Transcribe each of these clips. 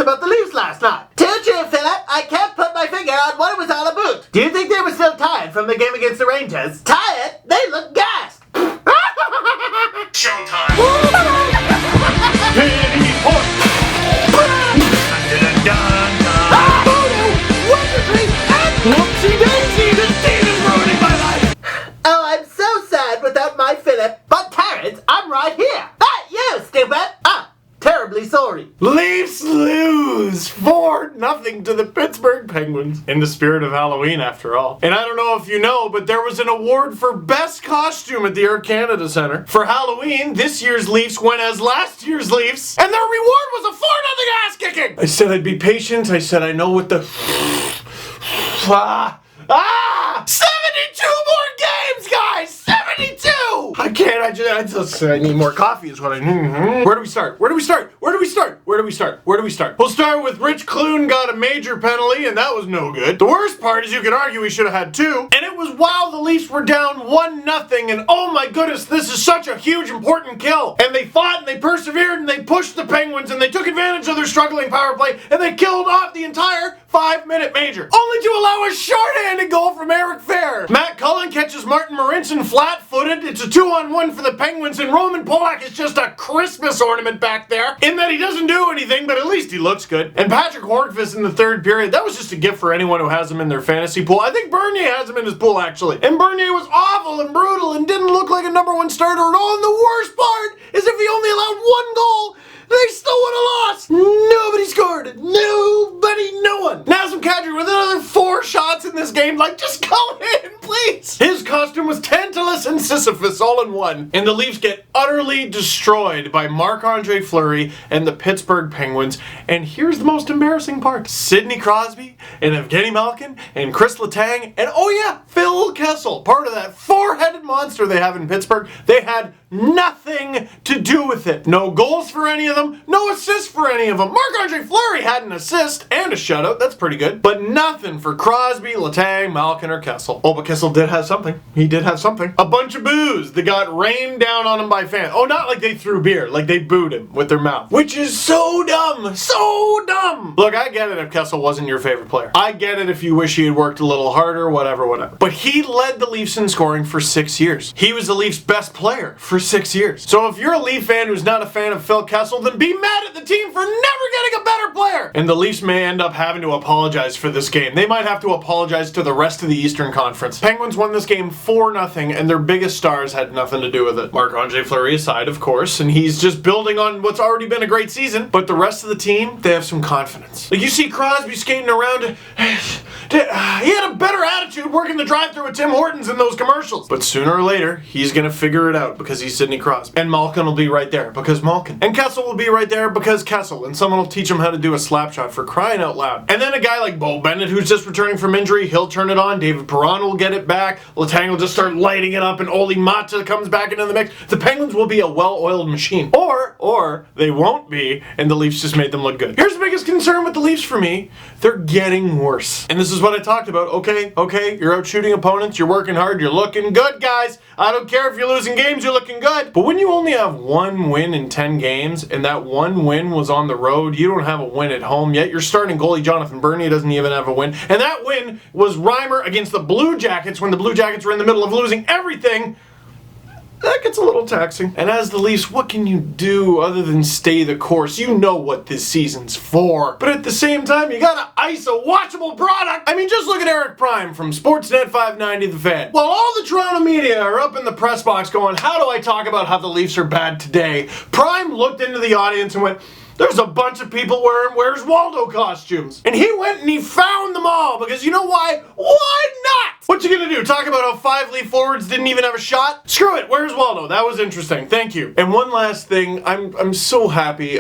about the Leafs last night. Too true, Phillip. I can't put my finger on what it was all about. Do you think they were still tired from the game against the Rangers? Tired? They look gassed. Showtime! Penny point! Whoopsie daisy, this team is ruining my life! Oh, I'm so sad without my Phillip. But Terrence, I'm right here. Ah, you, stupid. Terribly sorry. Leafs lose 4-0 to the Pittsburgh Penguins. In the spirit of Halloween, after all. And I don't know if you know, but there was an award for best costume at the Air Canada Centre. For Halloween, this year's Leafs went as last year's Leafs, and their reward was a 4-0 ass kicking. I said I'd be patient. I said I know what the 72 more games, guys! 72! I can't, I need more coffee is what I need. Where do we start? We'll start with Rich Clune got a major penalty, and that was no good. The worst part is you could argue he should have had 2. And it was while the Leafs were down 1-0, and oh my goodness, this is such a huge, important kill. And they fought, and they persevered, and they pushed the Penguins, and they took advantage of their struggling power play, and they killed off the entire 5-minute major. Only to allow a shorthanded goal from Eric Fair. Matt Cullen catches Martin Marincin flat-footed. It's a 2-on-1 for the Penguins, and Roman Polak is just a Christmas ornament back there, in that he doesn't do anything, but at least he looks good. And Patrick Hornqvist in the third period, that was just a gift for anyone who has him in their fantasy pool. I think Bernier has him in his pool, actually. And Bernier was awful and brutal and didn't look like a #1 starter at all, and the worst part is if he only allowed 1 goal, they still would have lost. Nobody scored. No one. Nazem Kadri with another 4 shots in this game. Like, just go in, please. His costume was Tantalus and Sisyphus all in one. And the Leafs get utterly destroyed by Marc-Andre Fleury and the Pittsburgh Penguins. And here's the most embarrassing part. Sidney Crosby and Evgeny Malkin and Chris Letang and, oh yeah, Phil Kessel, part of that 4-headed monster they have in Pittsburgh. They had nothing to do with it. No goals for any of them, no assists for any of them. Marc-Andre Fleury had an assist and a shutout, that's pretty good. But nothing for Crosby, Letang, Malkin, or Kessel. Oh, but Kessel did have something. He did have something. A bunch of boos that got rained down on him by fans. Oh, not like they threw beer, like they booed him with their mouth. Which is so dumb, so dumb. Look, I get it if Kessel wasn't your favorite player. I get it if you wish he had worked a little harder, whatever. But he led the Leafs in scoring for 6 years. He was the Leafs' best player for 6 years. So if you're a Leaf fan who's not a fan of Phil Kessel, then be mad at the team for never getting a better player. And the Leafs may end up having to apologize for this game. They might have to apologize to the rest of the Eastern Conference. Penguins won this game 4-0, and their biggest stars had nothing to do with it. Marc-Andre Fleury aside, of course, and he's just building on what's already been a great season. But the rest of the team, they have some confidence. Like, you see Crosby skating around. He had a better attitude working the drive-thru at Tim Hortons in those commercials. But sooner or later, he's gonna figure it out because he's Sidney Crosby. And Malkin will be right there because Malkin. And Kessel will be right there because Kessel. And someone will teach him how to do a slap shot, for crying out loud. And then a guy like Bo Bennett, who's just returning from injury, he'll turn it on. David Perron will get it back. Letang will just start lighting it up, and Oli Mata comes back into the mix. The Penguins will be a well-oiled machine. Or they won't be, and the Leafs just made them look good. Here's the biggest concern with the Leafs for me. They're getting worse. And this is what I talked about. Okay, you're out shooting opponents, you're working hard, you're looking good, guys. I don't care if you're losing games, you're looking good. But when you only have 1 win in 10 games, and that 1 win was on the road, you don't have a win at home, yet your starting goalie Jonathan Bernier doesn't even have a win. And that win was Reimer against the Blue Jackets when the Blue Jackets were in the middle of losing everything. That gets a little taxing. And as the Leafs, what can you do other than stay the course? You know what this season's for. But at the same time, you gotta ice a watchable product. I mean, just look at Eric Prime from Sportsnet 590 The Fan. While all the Toronto media are up in the press box going, how do I talk about how the Leafs are bad today? Prime looked into the audience and went, there's a bunch of people wearing Where's Waldo costumes. And he went and he found them all, because you know why? Why not? What you gonna do? Talk about how 5 Leaf forwards didn't even have a shot? Screw it, Where's Waldo? That was interesting, thank you. And one last thing, I'm so happy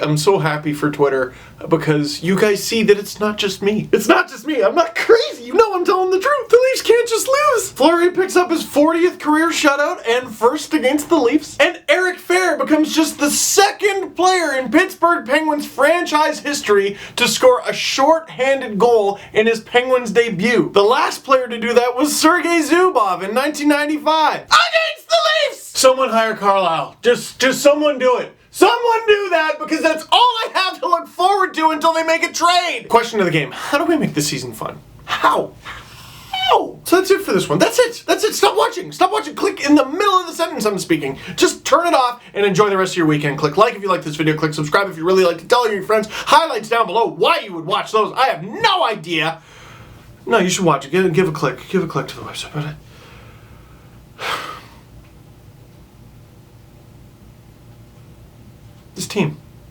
for Twitter, because you guys see that it's not just me. It's not just me, I'm not crazy, you know I'm telling the truth. The Leafs can't just lose. Fleury picks up his 40th career shutout and first against the Leafs. And Eric Fair becomes just the 2nd player in Pittsburgh Penguins franchise history to score a short-handed goal in his Penguins debut. The last player to do that was Sergei Zubov in 1995 against the Leafs. Someone hire Carlisle. Just someone do it. Someone do that, because that's all I have to look forward to to until they make a trade. Question of the game, how do we make this season fun? How? So that's it for this one. That's it. That's it. Stop watching. Stop watching. Click in the middle of the sentence I'm speaking. Just turn it off and enjoy the rest of your weekend. Click like if you like this video. Click subscribe if you really like it. Tell your friends. Highlights down below why you would watch those. I have no idea. No, you should watch it. Give a click. Give a click to the website. But this team.